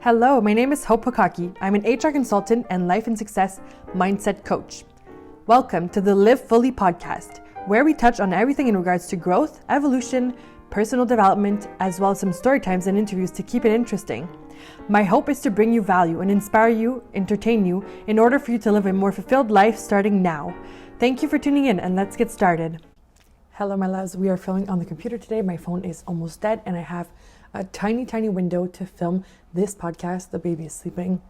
Hello, my name is Pokocky. I'm an HR consultant and life and success mindset coach. Welcome to the Livefully podcast, where we touch on everything in regards to growth, evolution, personal development, as well as some story times and interviews to keep it interesting. My hope is to bring you value and inspire you, entertain you, in order for you to live a more fulfilled life starting now. Thank you for tuning in, and let's get started. Hello, my loves. We are filming on the computer today. My phone is almost dead, and I have a tiny window to film this podcast. The baby is sleeping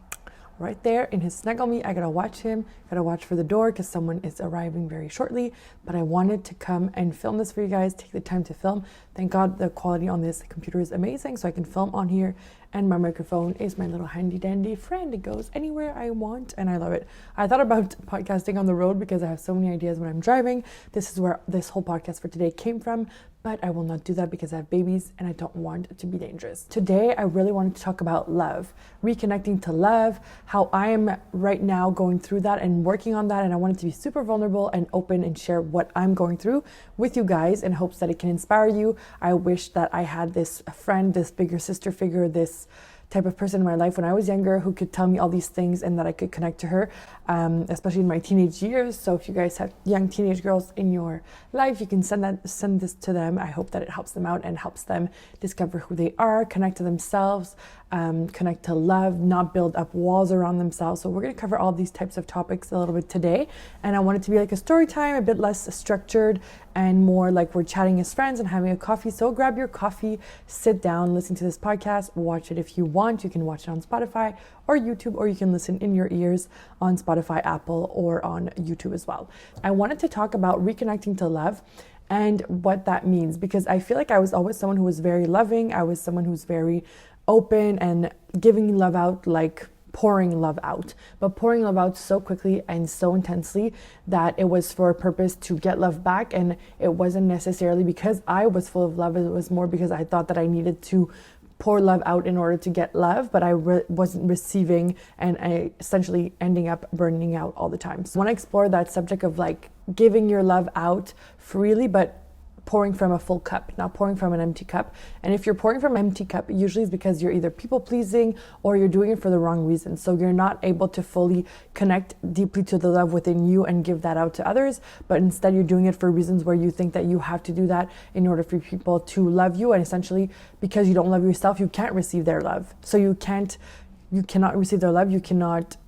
right there in his snuggle me. I gotta watch him, gotta watch for the door because someone is arriving very shortly. But I wanted to come and film this for you guys, take the time to film. Thank God the quality on this computer is amazing, so I can film on here. And my microphone is my little handy dandy friend. It goes anywhere I want, and I love it. I thought about podcasting on the road because I have so many ideas when I'm driving. This is where this whole podcast for today came from. But I will not do that because I have babies and I don't want it to be dangerous. Today, I really wanted to talk about love, reconnecting to love, how I am right now going through that and working on that. And I wanted to be super vulnerable and open and share what I'm going through with you guys in hopes that it can inspire you. I wish that I had this friend, this bigger sister figure, this type of person in my life when I was younger who could tell me all these things and that I could connect to her, especially in my teenage years. So if you guys have young teenage girls in your life, you can send this to them. I hope that it helps them out and helps them discover who they are, connect to themselves, connect to love, not build up walls around themselves. So we're going to cover all these types of topics a little bit today. And I want it to be like a story time, a bit less structured and more like we're chatting as friends and having a coffee. So grab your coffee, sit down, listen to this podcast, watch it if you want. You can watch it on Spotify or YouTube, or you can listen in your ears on Spotify, Apple, or on YouTube as well. I wanted to talk about reconnecting to love and what that means, because I feel like I was always someone who was very loving. I was someone who's very open and giving love out, like pouring love out, but pouring love out so quickly and so intensely that it was for a purpose to get love back. And it wasn't necessarily because I was full of love. It was more because I thought that I needed to pour love out in order to get love, but I wasn't receiving, and I essentially ending up burning out all the time. So I want to explore that subject of like giving your love out freely, but pouring from a full cup, not pouring from an empty cup. And if you're pouring from an empty cup, usually it's because you're either people pleasing or you're doing it for the wrong reasons. So you're not able to fully connect deeply to the love within you and give that out to others, but instead you're doing it for reasons where you think that you have to do that in order for people to love you. And essentially, because you don't love yourself, you can't receive their love. So you cannot receive their love.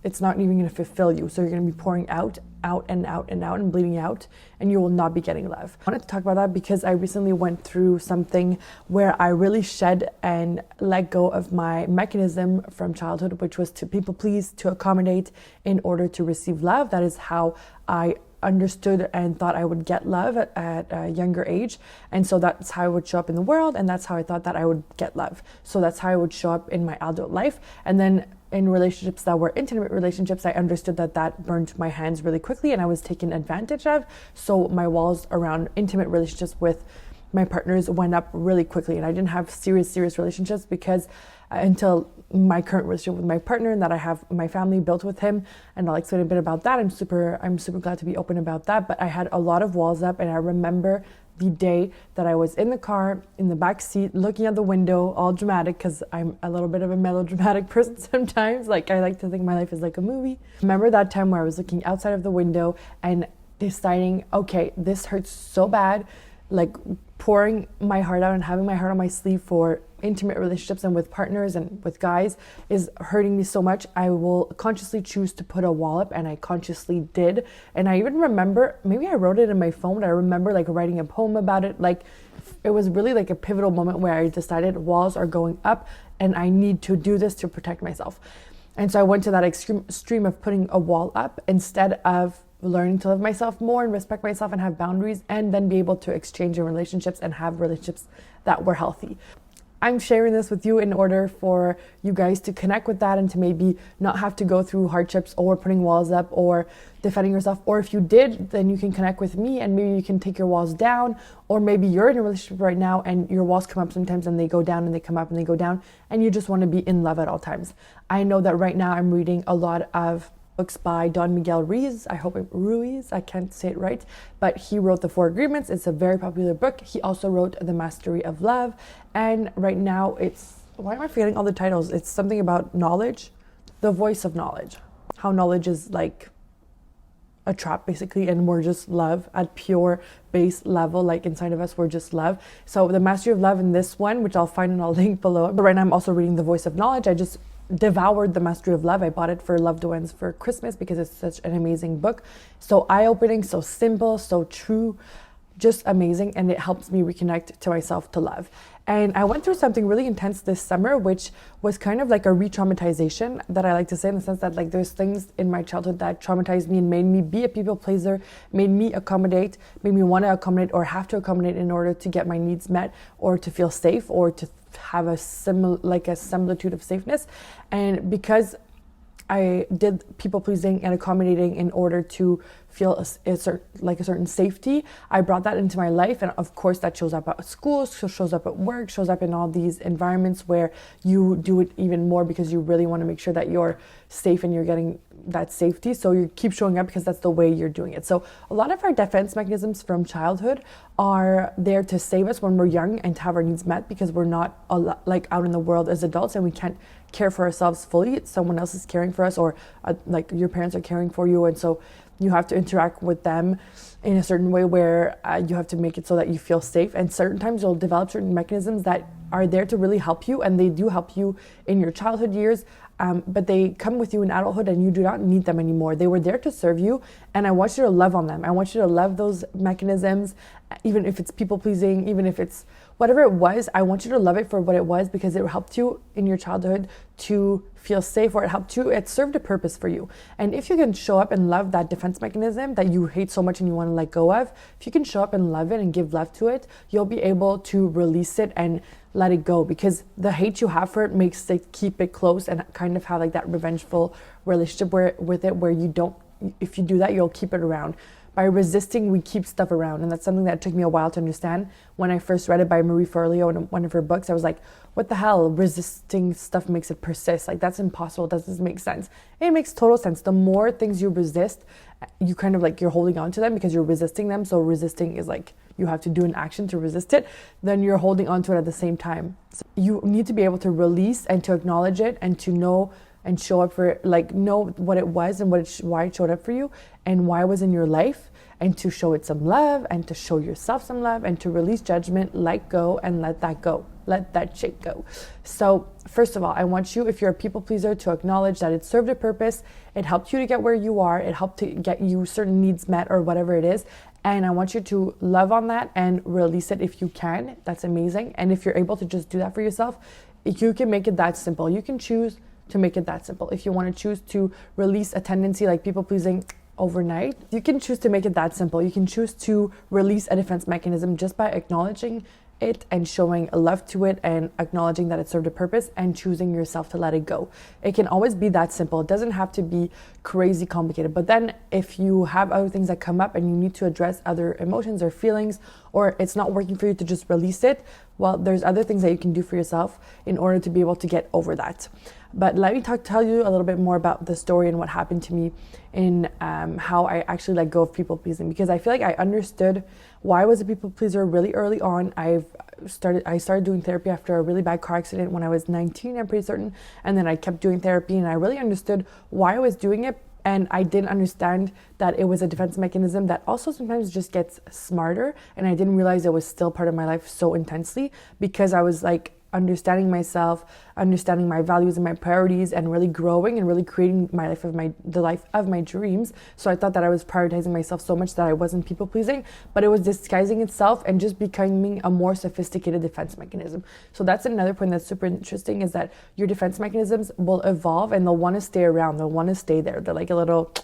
It's not even going to fulfill you. So you're going to be pouring out and bleeding out, and you will not be getting love. I wanted to talk about that because I recently went through something where I really shed and let go of my mechanism from childhood, which was to people please, to accommodate in order to receive love. That is how I understood and thought I would get love at a younger age. And so that's how I would show up in the world, and that's how I thought that I would get love. So that's how I would show up in my adult life. And then in relationships that were intimate relationships, I understood that burned my hands really quickly and I was taken advantage of. So my walls around intimate relationships with my partners went up really quickly, and I didn't have serious relationships because until my current relationship with my partner, and that I have my family built with him, and I'll explain a bit about that. I'm super glad to be open about that. But I had a lot of walls up, and I remember the day that I was in the car, in the back seat, looking out the window, all dramatic, because I'm a little bit of a melodramatic person sometimes. Like, I like to think my life is like a movie. Remember that time where I was looking outside of the window and deciding, okay, this hurts so bad, like pouring my heart out and having my heart on my sleeve for intimate relationships and with partners and with guys is hurting me so much. I will consciously choose to put a wall up, and I consciously did. And I even remember, maybe I wrote it in my phone, but I remember like writing a poem about it. Like, it was really like a pivotal moment where I decided walls are going up and I need to do this to protect myself. And so I went to that extreme of putting a wall up instead of learning to love myself more and respect myself and have boundaries, and then be able to exchange in relationships and have relationships that were healthy. I'm sharing this with you in order for you guys to connect with that and to maybe not have to go through hardships or putting walls up or defending yourself. Or if you did, then you can connect with me and maybe you can take your walls down. Or maybe you're in a relationship right now and your walls come up sometimes and they go down and they come up and they go down, and you just want to be in love at all times. I know that right now I'm reading a lot of books by Don Miguel Ruiz. I can't say it right, but he wrote The 4 Agreements. It's a very popular book. He also wrote The Mastery of Love, and right now it's why am I forgetting all the titles? It's something about knowledge, the voice of knowledge, how knowledge is like a trap basically, and we're just love at pure base level, like inside of us we're just love. So the mastery of love in this one, which I'll find and I'll link below, but right now I'm also reading the voice of knowledge. I just devoured the mastery of love. I bought it for loved ones for Christmas because it's such an amazing book, so eye-opening, so simple, so true, just amazing, and it helps me reconnect to myself, to love. And I went through something really intense this summer, which was kind of like a re-traumatization, that I like to say, in the sense that like there's things in my childhood that traumatized me and made me be a people pleaser, made me accommodate, made me want to accommodate or have to accommodate in order to get my needs met or to feel safe or to have a similitude of safeness. And because I did people pleasing and accommodating in order to feel a certain safety, I brought that into my life, and of course that shows up at school, shows up at work, shows up in all these environments where you do it even more because you really want to make sure that you're safe and you're getting that safety, so you keep showing up because that's the way you're doing it. So a lot of our defense mechanisms from childhood are there to save us when we're young and to have our needs met, because we're not like out in the world as adults and we can't care for ourselves fully. Someone else is caring for us, or like your parents are caring for you, and so you have to interact with them in a certain way where you have to make it so that you feel safe. And certain times you'll develop certain mechanisms that are there to really help you, and they do help you in your childhood years, but they come with you in adulthood and you do not need them anymore. They were there to serve you, and I want you to love on them. I want you to love those mechanisms, even if it's people pleasing, even if it's whatever it was. I want you to love it for what it was, because it helped you in your childhood to feel safe, or it served a purpose for you. And if you can show up and love that defense mechanism that you hate so much and you want to let go of, if you can show up and love it and give love to it, you'll be able to release it and let it go, because the hate you have for it makes it keep it close and kind of have like that revengeful relationship with it, where you don't, if you do that, you'll keep it around. By resisting, we keep stuff around, and that's something that took me a while to understand. When I first read it by Marie Forleo in one of her books, I was like, what the hell? Resisting stuff makes it persist. Like, that's impossible. That doesn't make sense. It makes total sense. The more things you resist, you kind of like, you're holding on to them because you're resisting them. So resisting is like, you have to do an action to resist it. Then you're holding on to it at the same time. So you need to be able to release and to acknowledge it, and to know and show up for it, like know what it was and why it showed up for you and why it was in your life, and to show it some love and to show yourself some love and to release judgment, let go and let that go. Let that shit go. So first of all, I want you, if you're a people pleaser, to acknowledge that it served a purpose. It helped you to get where you are. It helped to get you certain needs met or whatever it is. And I want you to love on that and release it if you can. That's amazing. And if you're able to just do that for yourself, you can make it that simple. You can choose to make it that simple. If you want to choose to release a tendency like people pleasing overnight, you can choose to make it that simple. You can choose to release a defense mechanism just by acknowledging it and showing love to it and acknowledging that it served a purpose and choosing yourself to let it go. It can always be that simple. It doesn't have to be crazy complicated. But then if you have other things that come up and you need to address other emotions or feelings, or it's not working for you to just release it, well, there's other things that you can do for yourself in order to be able to get over that. But let me tell you a little bit more about the story and what happened to me in how I actually let go of people pleasing, because I feel like I understood why I was a people pleaser really early on. I started doing therapy after a really bad car accident when I was 19, I'm pretty certain, and then I kept doing therapy, and I really understood why I was doing it. And I didn't understand that it was a defense mechanism that also sometimes just gets smarter. And I didn't realize it was still part of my life so intensely, because I was like understanding myself, understanding my values and my priorities, and really growing and really creating the life of my dreams. So I thought that I was prioritizing myself so much that I wasn't people pleasing, but it was disguising itself and just becoming a more sophisticated defense mechanism. So that's another point that's super interesting, is that your defense mechanisms will evolve and they'll want to stay around. They'll want to stay there. They're like a little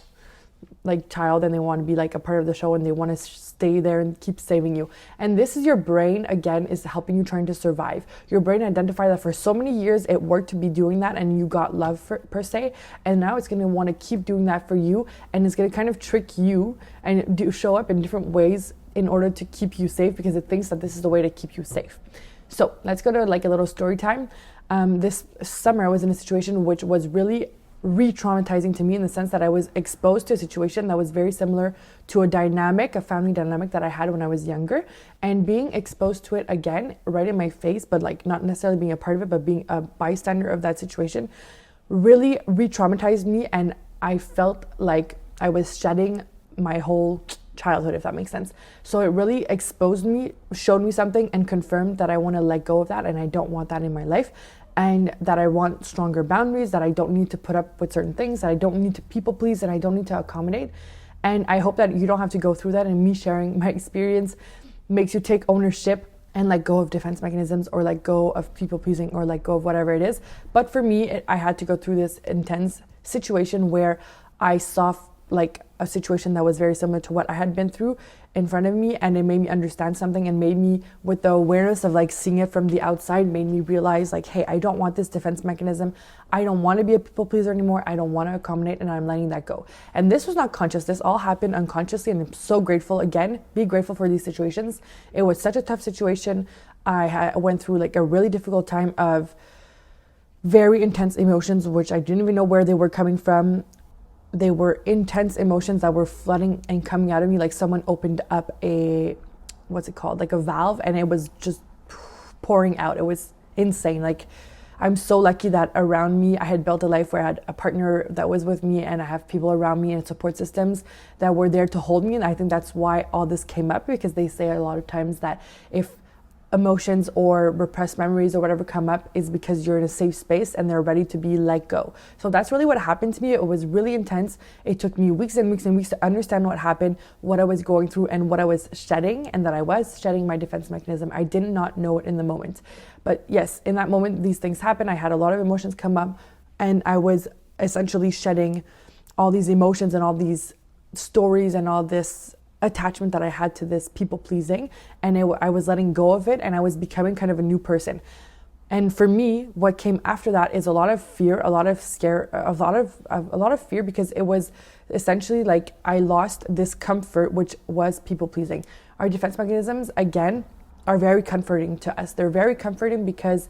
like child, and they want to be like a part of the show, and they want to stay there and keep saving you. And this is your brain, again, is helping you, trying to survive. Your brain identified that for so many years it worked to be doing that, and you got love per se, and now it's going to want to keep doing that for you, and it's going to kind of trick you and show up in different ways in order to keep you safe, because it thinks that this is the way to keep you safe. So let's go to like a little story time. This summer I was in a situation which was really re-traumatizing to me in the sense that I was exposed to a situation that was very similar to a family dynamic that I had when I was younger, and being exposed to it again right in my face, but like not necessarily being a part of it, but being a bystander of that situation really re-traumatized me. And I felt like I was shedding my whole childhood, if that makes sense. So it really exposed me, showed me something, and confirmed that I want to let go of that, and I don't want that in my life, and that I want stronger boundaries, that I don't need to put up with certain things, that I don't need to people please, and I don't need to accommodate. And I hope that you don't have to go through that, and me sharing my experience makes you take ownership and let go of defense mechanisms, or let go of people pleasing, or let go of whatever it is. But for me, I had to go through this intense situation where I saw like a situation that was very similar to what I had been through in front of me, and it made me understand something, and made me, with the awareness of like seeing it from the outside, made me realize like, hey, I don't want this defense mechanism. I don't want to be a people pleaser anymore. I don't want to accommodate, and I'm letting that go. And this was not conscious. This all happened unconsciously, and I'm so grateful. Again, be grateful for these situations. It was such a tough situation. I went through like a really difficult time of very intense emotions, which I didn't even know where they were coming from. They were intense emotions that were flooding and coming out of me like someone opened up like a valve, and it was just pouring out. It was insane. Like, I'm so lucky that around me, I had built a life where I had a partner that was with me, and I have people around me and support systems that were there to hold me. And I think that's why all this came up, because they say a lot of times that if emotions or repressed memories or whatever come up, is because you're in a safe space and they're ready to be let go. So that's really what happened to me. It was really intense. It took me weeks and weeks and weeks to understand what happened, what I was going through, and what I was shedding, and that I was shedding my defense mechanism. I did not know it in the moment. But yes, in that moment, these things happened. I had a lot of emotions come up, and I was essentially shedding all these emotions and all these stories and all this attachment that I had to this people pleasing, and I was letting go of it, and I was becoming kind of a new person. And for me, what came after that is a lot of fear, a lot of scare, a lot of fear, because it was essentially like I lost this comfort, which was people pleasing. Our defense mechanisms, again, are very comforting to us. They're very comforting because,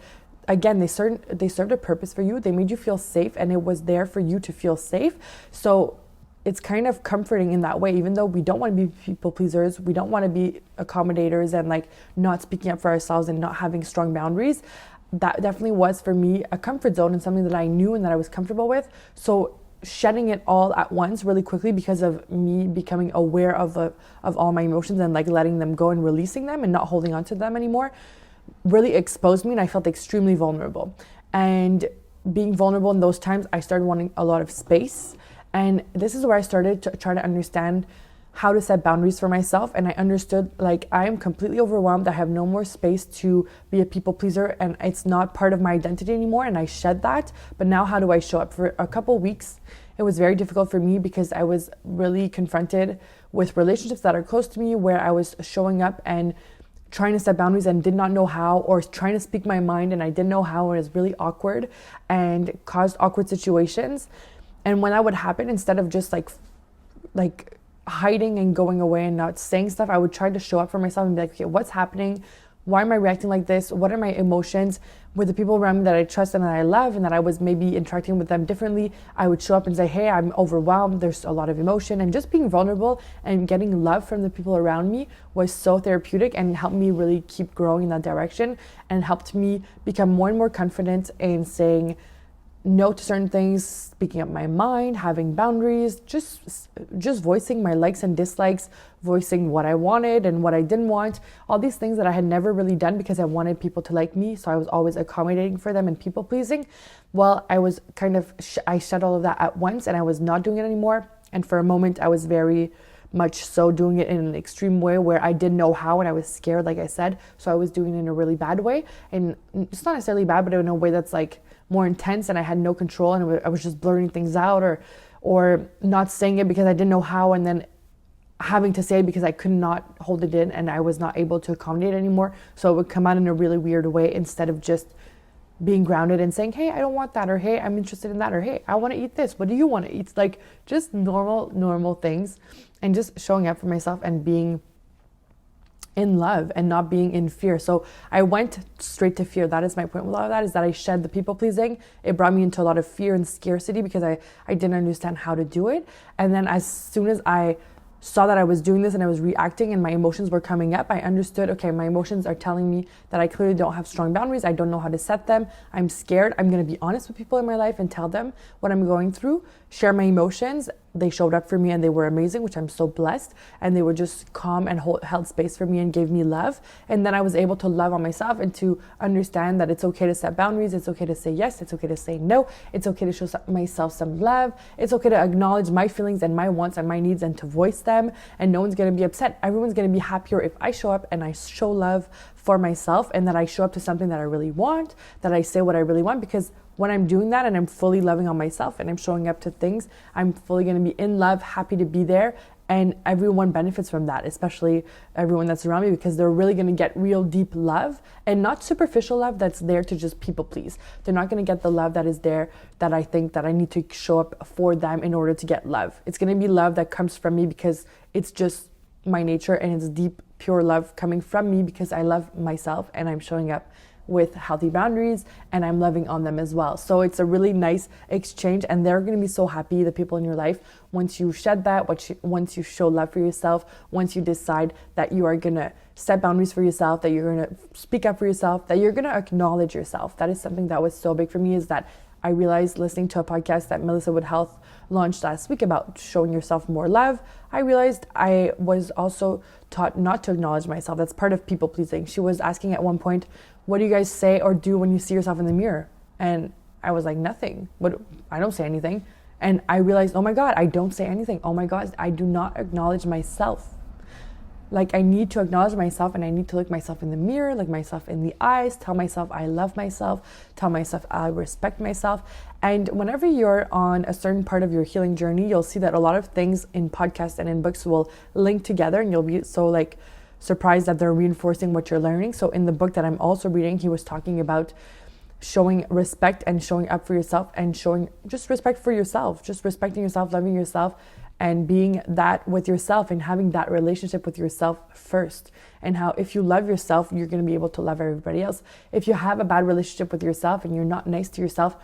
again, they served a purpose for you. They made you feel safe, and it was there for you to feel safe. So it's kind of comforting in that way, even though we don't want to be people pleasers, we don't want to be accommodators and like not speaking up for ourselves and not having strong boundaries. That definitely was for me a comfort zone and something that I knew and that I was comfortable with. So shedding it all at once really quickly, because of me becoming aware of all my emotions and like letting them go and releasing them and not holding on to them anymore, really exposed me, and I felt extremely vulnerable. And being vulnerable in those times, I started wanting a lot of space. And this is where I started to try to understand how to set boundaries for myself. And I understood, like, I am completely overwhelmed. I have no more space to be a people pleaser, and it's not part of my identity anymore. And I shed that. But now how do I show up? For a couple weeks, it was very difficult for me, because I was really confronted with relationships that are close to me, where I was showing up and trying to set boundaries and did not know how, or trying to speak my mind and I didn't know how, and it was really awkward and caused awkward situations. And when that would happen, instead of just like hiding and going away and not saying stuff, I would try to show up for myself and be like, okay, what's happening? Why am I reacting like this? What are my emotions? With the people around me that I trust and that I love, and that I was maybe interacting with them differently, I would show up and say, hey, I'm overwhelmed. There's a lot of emotion. And just being vulnerable and getting love from the people around me was so therapeutic, and helped me really keep growing in that direction, and helped me become more and more confident in saying no to certain things, speaking up my mind, having boundaries, just voicing my likes and dislikes, voicing what I wanted and what I didn't want, all these things that I had never really done because I wanted people to like me. So I was always accommodating for them and people pleasing. Well, I was I shed all of that at once, and I was not doing it anymore. And for a moment, I was very much so doing it in an extreme way where I didn't know how, and I was scared, like I said. So I was doing it in a really bad way. And it's not necessarily bad, but in a way that's like more intense, and I had no control, and I was just blurting things out or not saying it because I didn't know how, and then having to say it because I could not hold it in and I was not able to accommodate anymore. So it would come out in a really weird way, instead of just being grounded and saying, hey, I don't want that, or hey, I'm interested in that, or hey, I want to eat this. What do you want to eat? Like just normal things, and just showing up for myself and being in love and not being in fear. So I went straight to fear. That is my point with all of that, is that I shed the people pleasing. It brought me into a lot of fear and scarcity because I didn't understand how to do it. And then as soon as I saw that I was doing this and I was reacting and my emotions were coming up, I understood, okay, my emotions are telling me that I clearly don't have strong boundaries. I don't know how to set them. I'm scared. I'm going to be honest with people in my life and tell them what I'm going through, share my emotions. They showed up for me and they were amazing, which I'm so blessed. And they were just calm and held space for me and gave me love. And then I was able to love on myself and to understand that it's okay to set boundaries. It's okay to say yes. It's okay to say no. It's okay to show myself some love. It's okay to acknowledge my feelings and my wants and my needs and to voice them. And no one's going to be upset. Everyone's going to be happier if I show up and I show love for myself, and that I show up to something that I really want, that I say what I really want, because when I'm doing that and I'm fully loving on myself and I'm showing up to things, I'm fully going to be in love, happy to be there. And everyone benefits from that, especially everyone that's around me, because they're really going to get real deep love and not superficial love that's there to just people please. They're not going to get the love that is there that I think that I need to show up for them in order to get love. It's going to be love that comes from me because it's just my nature and it's deep, pure love coming from me because I love myself and I'm showing up with healthy boundaries and I'm loving on them as well. So it's a really nice exchange, and they're going to be so happy, the people in your life, once you shed that, once you show love for yourself, once you decide that you are going to set boundaries for yourself, that you're going to speak up for yourself, that you're going to acknowledge yourself. That is something that was so big for me, is that I realized listening to a podcast that Melissa Wood Health launched last week about showing yourself more love. I realized I was also taught not to acknowledge myself. That's part of people pleasing. She was asking at one point, what do you guys say or do when you see yourself in the mirror? And I was like, nothing. But I don't say anything. And I realized, oh my God, I don't say anything. Oh my God, I do not acknowledge myself. Like, I need to acknowledge myself, and I need to look myself in the mirror, look myself in the eyes, tell myself I love myself, tell myself I respect myself. And whenever you're on a certain part of your healing journey, you'll see that a lot of things in podcasts and in books will link together, and you'll be so surprised that they're reinforcing what you're learning. So in the book that I'm also reading, he was talking about showing respect and showing up for yourself and showing just respect for yourself, just respecting yourself, loving yourself, and being that with yourself and having that relationship with yourself first. And how if you love yourself, you're going to be able to love everybody else. If you have a bad relationship with yourself and you're not nice to yourself,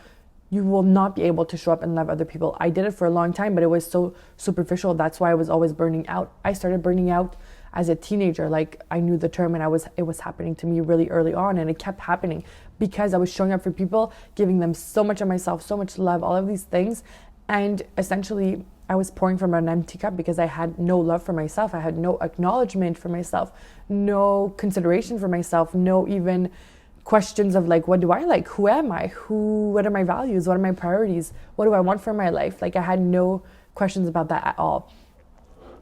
you will not be able to show up and love other people. I did it for a long time, but it was so superficial. That's why I was always burning out. I started burning out as a teenager. Like, I knew the term, and it was happening to me really early on, and it kept happening because I was showing up for people, giving them so much of myself, so much love, all of these things. And essentially, I was pouring from an empty cup because I had no love for myself. I had no acknowledgement for myself, no consideration for myself, no even questions of like, what do I like? Who am I? What are my values? What are my priorities? What do I want for my life? Like, I had no questions about that at all.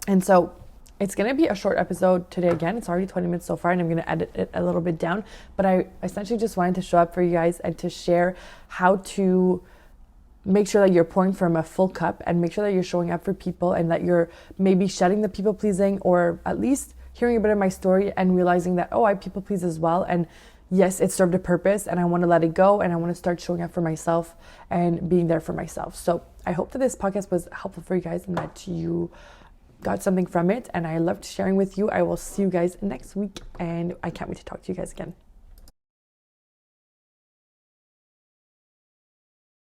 And so it's going to be a short episode today again. It's already 20 minutes so far, and I'm going to edit it a little bit down. But I essentially just wanted to show up for you guys and to share how to make sure that you're pouring from a full cup, and make sure that you're showing up for people, and that you're maybe shedding the people pleasing, or at least hearing a bit of my story and realizing that, oh, I people please as well. And yes, it served a purpose, and I want to let it go, and I want to start showing up for myself and being there for myself. So I hope that this podcast was helpful for you guys and that you got something from it. And I loved sharing with you. I will see you guys next week, and I can't wait to talk to you guys again.